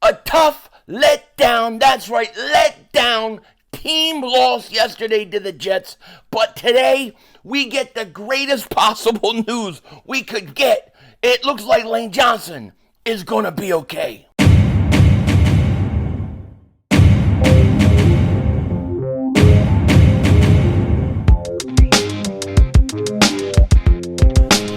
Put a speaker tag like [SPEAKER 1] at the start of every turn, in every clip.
[SPEAKER 1] A tough letdown, that's right, letdown team loss yesterday to the Jets. But today, we get the greatest possible news we could get. It looks like Lane Johnson is going to be okay.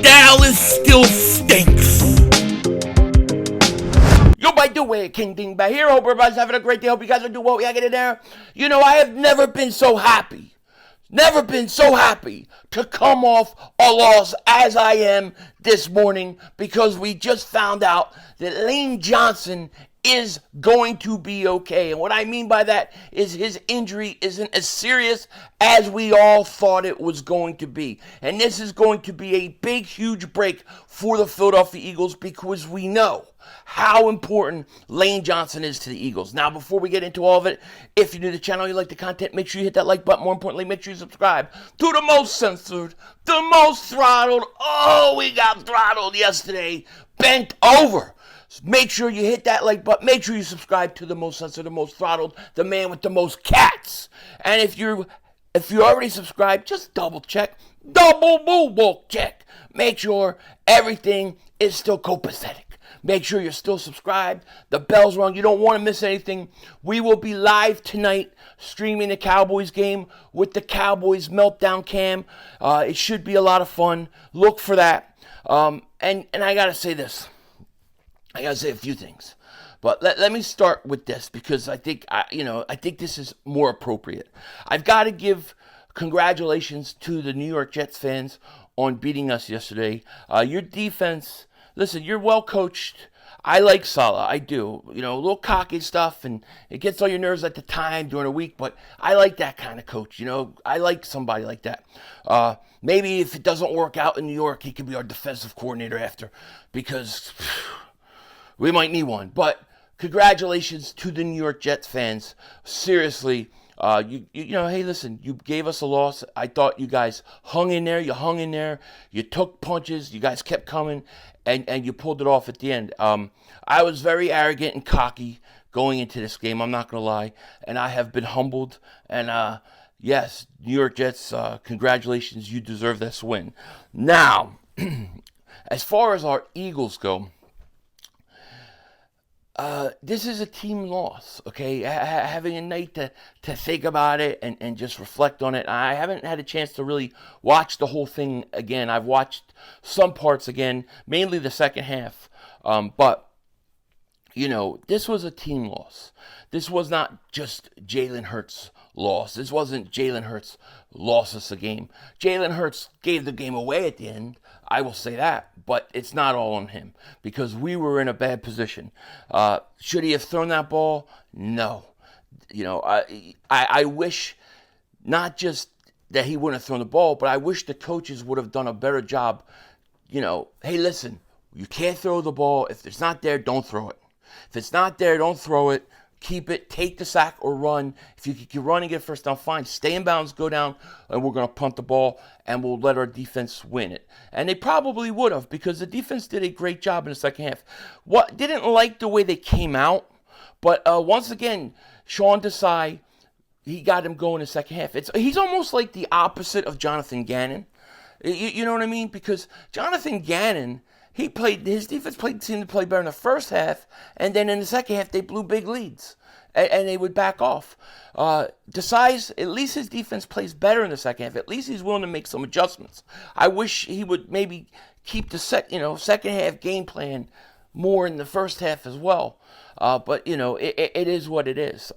[SPEAKER 1] Dallas still stinks. Yo, by the way, King Dingbat here. Hope everybody's having a great day. Hope you guys are doing well. We gotta get in there. You know, I have never been so happy. Never been so happy to come off a loss as I am this morning, because we just found out that Lane Johnson is going to be okay. And what I mean by that is his injury isn't as serious as we all thought it was going to be. And this is going to be a big, huge break for the Philadelphia Eagles, because we know how important Lane Johnson is to the Eagles. Now, before we get into all of it, if you're new to the channel, you like the content, make sure you hit that like button. More importantly, make sure you subscribe to the most censored, the most throttled. Oh, we got throttled yesterday. Bent over. Make sure you hit that like button. Make sure you subscribe to the most censored, the most throttled, the man with the most cats. And if you're already subscribed, just double check. Double boo check. Make sure everything is still copacetic. Make sure you're still subscribed. The bell's rung. You don't want to miss anything. We will be live tonight streaming the Cowboys game with the Cowboys Meltdown Cam. It should be a lot of fun. Look for that. And I got to say this. I got to say a few things. But let me start with this, because I think this is more appropriate. I've got to give congratulations to the New York Jets fans on beating us yesterday. Your defense, listen, you're well coached. I like Salah, I do. You know, a little cocky stuff, and it gets on your nerves at the time during the week, but I like that kind of coach. You know, I like somebody like that. Maybe if it doesn't work out in New York, he could be our defensive coordinator after, because we might need one. But congratulations to the New York Jets fans. Seriously, you know, hey, listen, you gave us a loss. I thought you guys hung in there. You hung in there. You took punches. You guys kept coming, and you pulled it off at the end. I was very arrogant and cocky going into this game. I'm not going to lie. And I have been humbled. And yes, New York Jets, congratulations. You deserve this win. Now, as far as our Eagles go, this is a team loss, okay? Having a night to think about it and just reflect on it. I haven't had a chance to really watch the whole thing again. I've watched some parts again, mainly the second half. But, you know, this was a team loss. This was not just Jalen Hurts' loss. This wasn't Jalen Hurts lost us a game. Jalen Hurts gave the game away at the end. I will say that, but it's not all on him, because we were in a bad position. Should he have thrown that ball? No. You know, I wish not just that he wouldn't have thrown the ball, but I wish the coaches would have done a better job. You know, hey, listen, you can't throw the ball. If it's not there, don't throw it. If it's not there, don't throw it. Keep it, take the sack or run. If you can run and get first down, fine. Stay in bounds, go down, and we're going to punt the ball, and we'll let our defense win it. And they probably would have, because the defense did a great job in the second half. Didn't like the way they came out, but once again, Sean DESAI, he got him going in the second half. He's almost like the opposite of Jonathan Gannon. You know what I mean? Because Jonathan Gannon, his defense seemed to play better in the first half, and then in the second half they blew big leads, and they would back off. DESAI's, at least his defense plays better in the second half. At least he's willing to make some adjustments. I wish he would maybe keep the second half game plan more in the first half as well. But you know, it is what it is.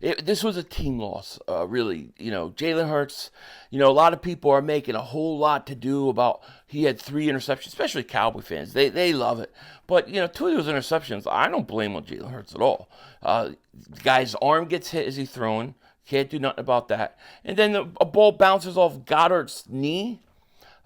[SPEAKER 1] This was a team loss, really. You know, Jalen Hurts, you know, a lot of people are making a whole lot to do about he had 3 interceptions, especially Cowboy fans. They love it. But, you know, 2 of those interceptions, I don't blame on Jalen Hurts at all. The guy's arm gets hit as he's throwing. Can't do nothing about that. And then a ball bounces off Goddard's knee.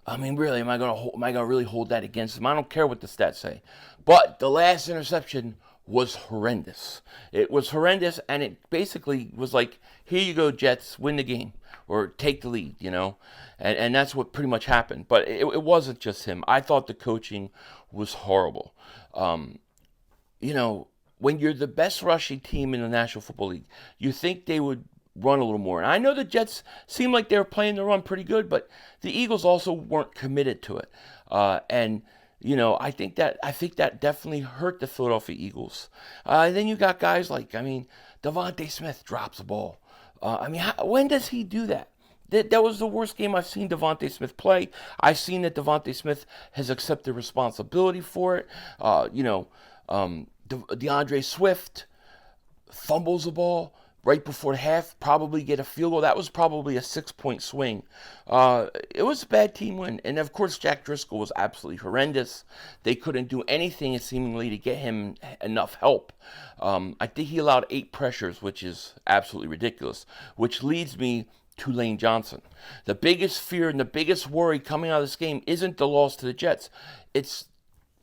[SPEAKER 1] I mean, really, am I gonna really hold that against him? I don't care what the stats say. But the last interception was horrendous. It was horrendous, and it basically was like, here you go, Jets, win the game, or take the lead, you know? And that's what pretty much happened. But it wasn't just him. I thought the coaching was horrible. You when you're the best rushing team in the National Football League, you think they would run a little more. And I know the Jets seemed like they were playing the run pretty good, but the Eagles also weren't committed to it. And I think that definitely hurt the Philadelphia Eagles. Then you got guys like, Devonta Smith drops the ball. When does he do that? That was the worst game I've seen Devonta Smith play. I've seen that Devonta Smith has accepted responsibility for it. DeAndre Swift fumbles the ball right before the half, probably get a field goal. That was probably a 6-point swing. It was a bad team win. And, of course, Jack Driscoll was absolutely horrendous. They couldn't do anything, seemingly, to get him enough help. I think he allowed 8 pressures, which is absolutely ridiculous, which leads me to Lane Johnson. The biggest fear and the biggest worry coming out of this game isn't the loss to the Jets. It's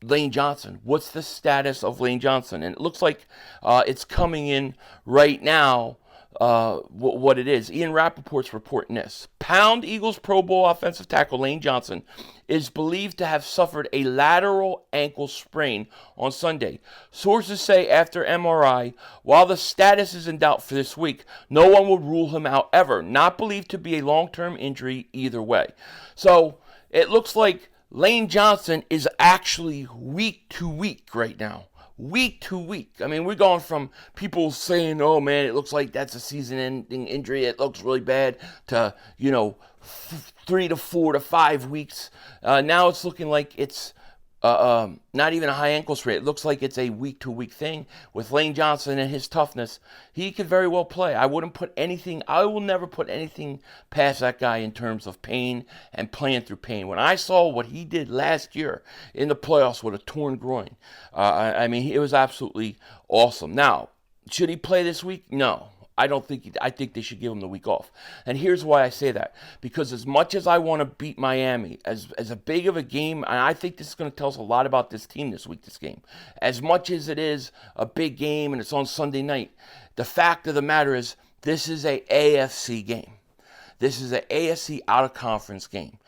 [SPEAKER 1] Lane Johnson. What's the status of Lane Johnson? And it looks like it's coming in right now, what it is. Ian Rappaport's reporting this. Pound Eagles Pro Bowl offensive tackle Lane Johnson is believed to have suffered a lateral ankle sprain on Sunday. Sources say after MRI, while the status is in doubt for this week, no one will rule him out ever. Not believed to be a long-term injury either way. So it looks like Lane Johnson is actually week to week right now. Week to week. We're going from people saying, oh man, it looks like that's a season-ending injury. It looks really bad to, 3 to 4 to 5 weeks. Now it's looking like it's not even a high ankle sprain. It looks like it's a week-to-week thing. With Lane Johnson and his toughness, he could very well play. I will never put anything past that guy in terms of pain and playing through pain. When I saw what he did last year in the playoffs with a torn groin, it was absolutely awesome. Now, should he play this week? No. I think they should give him the week off. And here's why I say that. Because as much as I want to beat Miami, as a big of a game, and I think this is going to tell us a lot about this team this week, this game. As much as it is a big game and it's on Sunday night, the fact of the matter is this is a AFC game. This is an AFC out-of-conference game.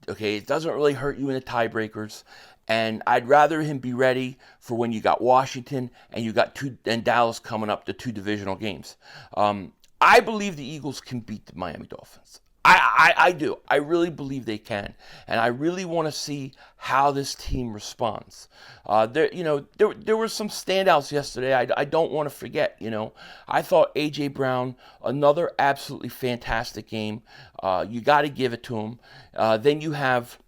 [SPEAKER 1] Okay, it doesn't really hurt you in the tiebreakers. And I'd rather him be ready for when you got Washington and you got Dallas coming up, the 2 divisional games. I believe the Eagles can beat the Miami Dolphins. I do. I really believe they can. And I really want to see how this team responds. There were some standouts yesterday. I don't want to forget, I thought A.J. Brown, another absolutely fantastic game. You got to give it to him. Then you have...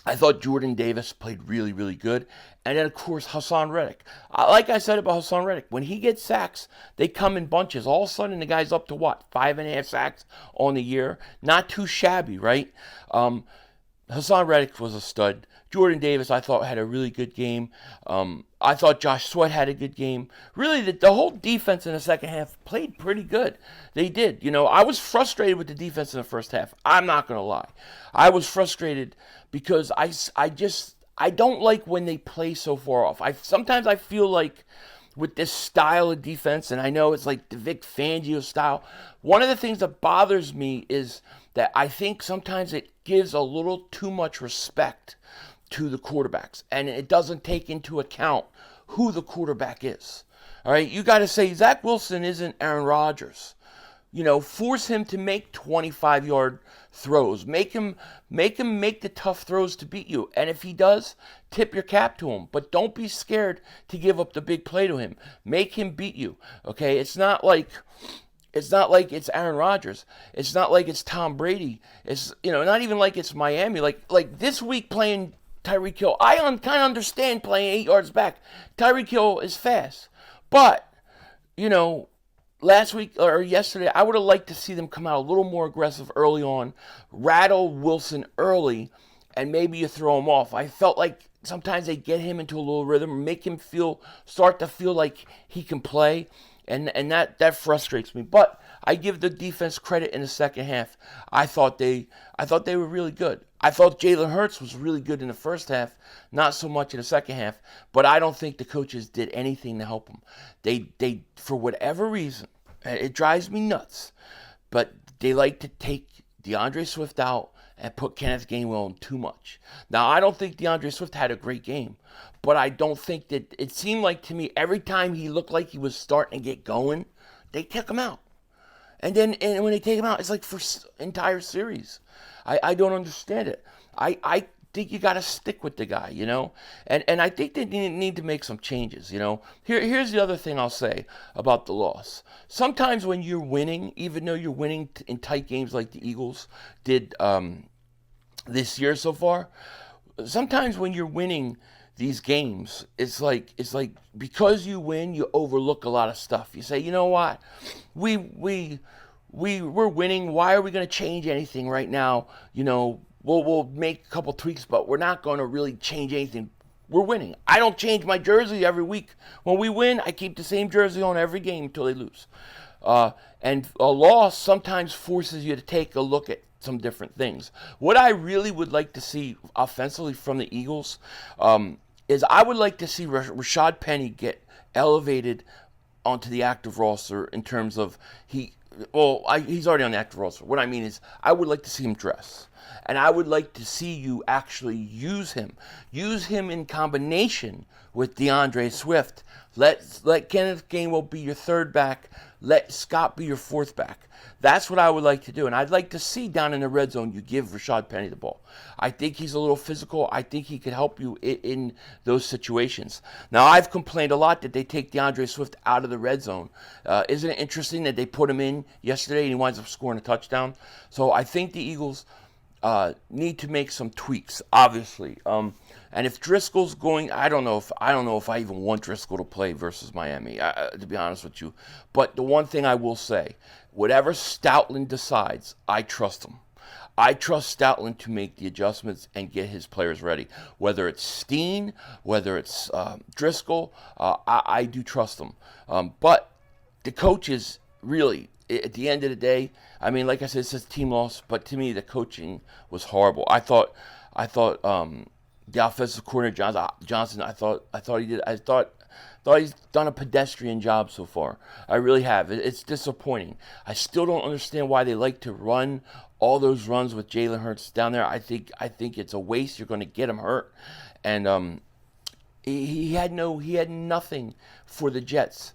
[SPEAKER 1] I thought Jordan Davis played really, really good. And then, of course, Hassan Reddick. Like I said about Hassan Reddick, when he gets sacks, they come in bunches. All of a sudden, the guy's up to 5.5 sacks on the year? Not too shabby, right? Hassan Reddick was a stud. Jordan Davis, I thought, had a really good game. I thought Josh Sweat had a good game. Really, the whole defense in the second half played pretty good. They did. I was frustrated with the defense in the first half. I'm not going to lie. I was frustrated because I don't like when they play so far off. Sometimes I feel like with this style of defense, and I know it's like the Vic Fangio style, one of the things that bothers me is that I think sometimes it gives a little too much respect to the quarterbacks, and it doesn't take into account who the quarterback is. All right, you got to say Zach Wilson isn't Aaron Rodgers. Force him to make 25-yard throws. Make him make the tough throws to beat you. And if he does, tip your cap to him. But don't be scared to give up the big play to him. Make him beat you. Okay? It's not like it's Aaron Rodgers. It's not like it's Tom Brady. It's not even like it's Miami. Like this week playing Tyreek Hill. I kind of understand playing 8 yards back. Tyreek Hill is fast. But, last week or yesterday, I would have liked to see them come out a little more aggressive early on, rattle Wilson early, and maybe you throw him off. I felt like sometimes they get him into a little rhythm, make him start to feel like he can play, and that frustrates me. But I give the defense credit in the second half. I thought they were really good. I thought Jalen Hurts was really good in the first half, not so much in the second half. But I don't think the coaches did anything to help him. They for whatever reason, it drives me nuts, but they like to take DeAndre Swift out and put Kenneth Gainwell in too much. Now, I don't think DeAndre Swift had a great game, but I don't think that it seemed like to me every time he looked like he was starting to get going, they took him out. And when they take him out, it's like for entire series. I don't understand it. I think you got to stick with the guy, And I think they need to make some changes, Here's the other thing I'll say about the loss. Sometimes when you're winning, even though you're winning in tight games like the Eagles did this year so far, sometimes when you're winning these games, it's like because you win, you overlook a lot of stuff. You say, you know what, we're winning. Why are we going to change anything right now? We'll make a couple tweaks, but we're not going to really change anything. We're winning. I don't change my jersey every week. When we win, I keep the same jersey on every game until they lose. And a loss sometimes forces you to take a look at some different things. What I really would like to see offensively from the Eagles is I would like to see Rashad Penny get elevated onto the active roster in terms of he's already on the active roster. What I mean is I would like to see him dress. And I would like to see you actually use him. Use him in combination with DeAndre Swift. Let Kenneth Gainwell be your third back. Let Scott be your fourth back. That's what I would like to do. And I'd like to see down in the red zone you give Rashad Penny the ball. I think he's a little physical. I think he could help you in those situations. Now, I've complained a lot that they take DeAndre Swift out of the red zone. Isn't it interesting that they put him in yesterday and he winds up scoring a touchdown? So I think the Eagles need to make some tweaks, obviously. And if Driscoll's going, I don't know if I even want Driscoll to play versus Miami, to be honest with you. But the one thing I will say, whatever Stoutland decides, I trust him. I trust Stoutland to make the adjustments and get his players ready. Whether it's Steen, whether it's Driscoll, I do trust them. But the coaches really, at the end of the day, I mean, like I said, it's a team loss, but to me, the coaching was horrible. I thought the offensive coordinator Johnson, I thought he's done a pedestrian job so far. I really have. It's disappointing. I still don't understand why they like to run all those runs with Jalen Hurts down there. I think it's a waste. You're going to get him hurt, and he had nothing for the Jets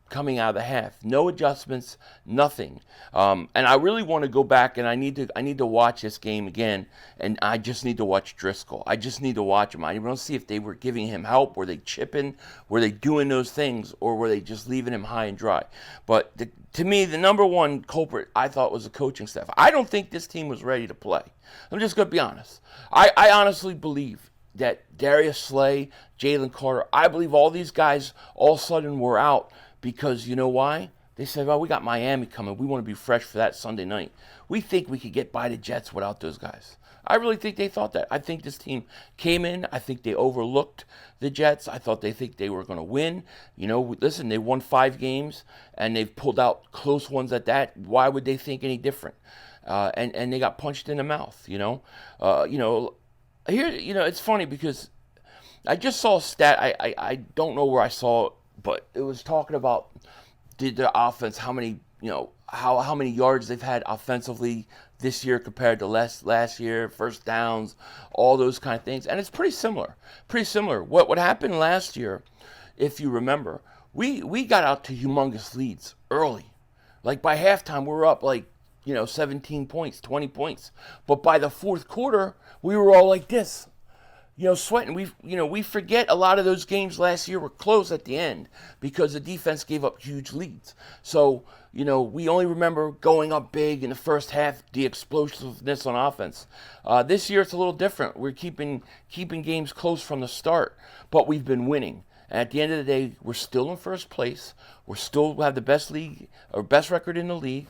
[SPEAKER 1] coming out of the half. No adjustments, nothing. And I really want to go back and I need to watch this game again. And I just need to watch Driscoll. I just need to watch him. I want to see if they were giving him help. Were they chipping? Were they doing those things? Or were they just leaving him high and dry? But to me, the number one culprit I thought was the coaching staff. I don't think this team was ready to play. I'm just going to be honest. I honestly believe that Darius Slay, Jalen Carter, I believe all these guys all of a sudden were out because you know why? They said, well, we got Miami coming. We want to be fresh for that Sunday night. We think we could get by the Jets without those guys. I really think they thought that. I think this team came in. I think they overlooked the Jets. I thought they were going to win. Listen, they won 5 games, and they've pulled out close ones at that. Why would they think any different? And they got punched in the mouth, Here, it's funny because I just saw a stat. I don't know where I saw it, but it was talking about the offense, how many yards they've had offensively this year compared to last year, first downs, all those kind of things. And it's pretty similar. What happened last year, if you remember, we got out to humongous leads early. Like by halftime, we were up 17 points, 20 points. But by the fourth quarter, we were all like this, sweating. We forget a lot of those games last year were close at the end because the defense gave up huge leads. So, we only remember going up big in the first half, the explosiveness on offense. This year it's a little different. We're keeping games close from the start, but we've been winning. And at the end of the day, we're still in first place. We have the best record in the league.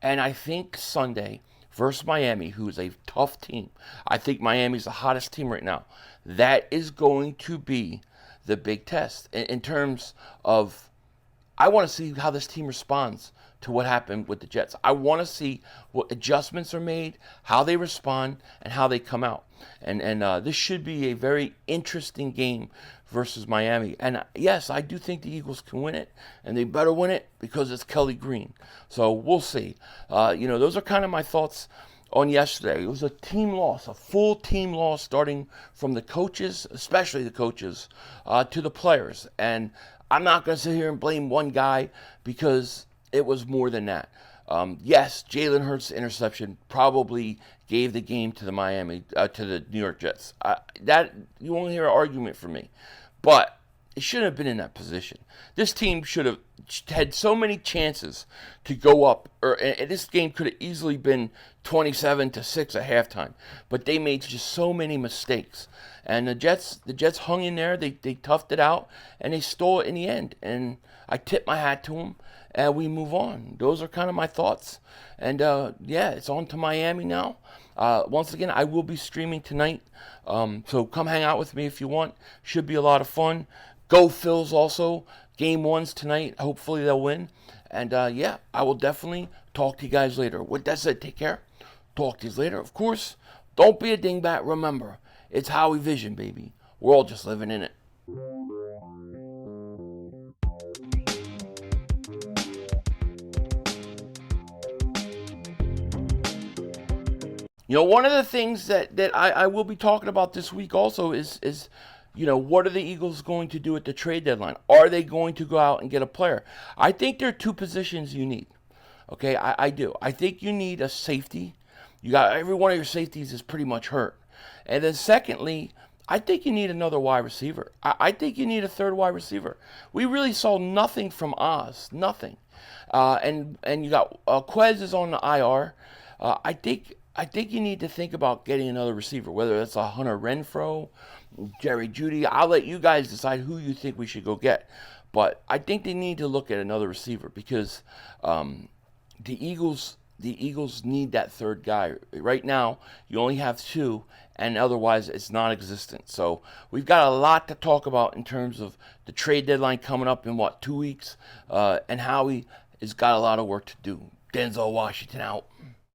[SPEAKER 1] And I think Sunday versus Miami, who is a tough team, I think Miami's the hottest team right now. That is going to be the big test in terms of, I want to see how this team responds to what happened with the Jets. I want to see what adjustments are made, how they respond, and how they come out. And this should be a very interesting game versus Miami. And yes, I do think the Eagles can win it, and they better win it because it's Kelly Green. So we'll see. Those are kind of my thoughts on yesterday. It was a team loss, a full team loss, starting from the coaches, especially the coaches, to the players. And I'm not going to sit here and blame one guy because it was more than that. Yes, Jalen Hurts' interception probably gave the game to the New York Jets. That you won't hear an argument from me, but it shouldn't have been in that position. This team should have had so many chances to go up, and this game could have easily been 27-6 at halftime. But they made just so many mistakes, and the Jets hung in there. They toughed it out, and they stole it in the end. And I tip my hat to them, and we move on. Those are kind of my thoughts. And yeah, it's on to Miami now. Once again, I will be streaming tonight, so come hang out with me if you want. Should be a lot of fun. Go Phils also. Game 1's tonight. Hopefully they'll win. And yeah, I will definitely talk to you guys later. With that said, take care. Talk to you later. Of course, don't be a dingbat. Remember, it's Howie Vision, baby. We're all just living in it. You know, one of the things that I will be talking about this week also is what are the Eagles going to do at the trade deadline? Are they going to go out and get a player? I think there are two positions you need. Okay, I do. I think you need a safety. You got every one of your safeties is pretty much hurt. And then secondly, I think you need another wide receiver. I think you need a third wide receiver. We really saw nothing from Oz, nothing. And you got Quez is on the IR. I think you need to think about getting another receiver, whether it's a Hunter Renfro, Jerry Jeudy. I'll let you guys decide who you think we should go get. But I think they need to look at another receiver because the Eagles need that third guy. Right now, you only have two, and otherwise it's non-existent. So we've got a lot to talk about in terms of the trade deadline coming up in, 2 weeks? And Howie has got a lot of work to do. Denzel Washington out.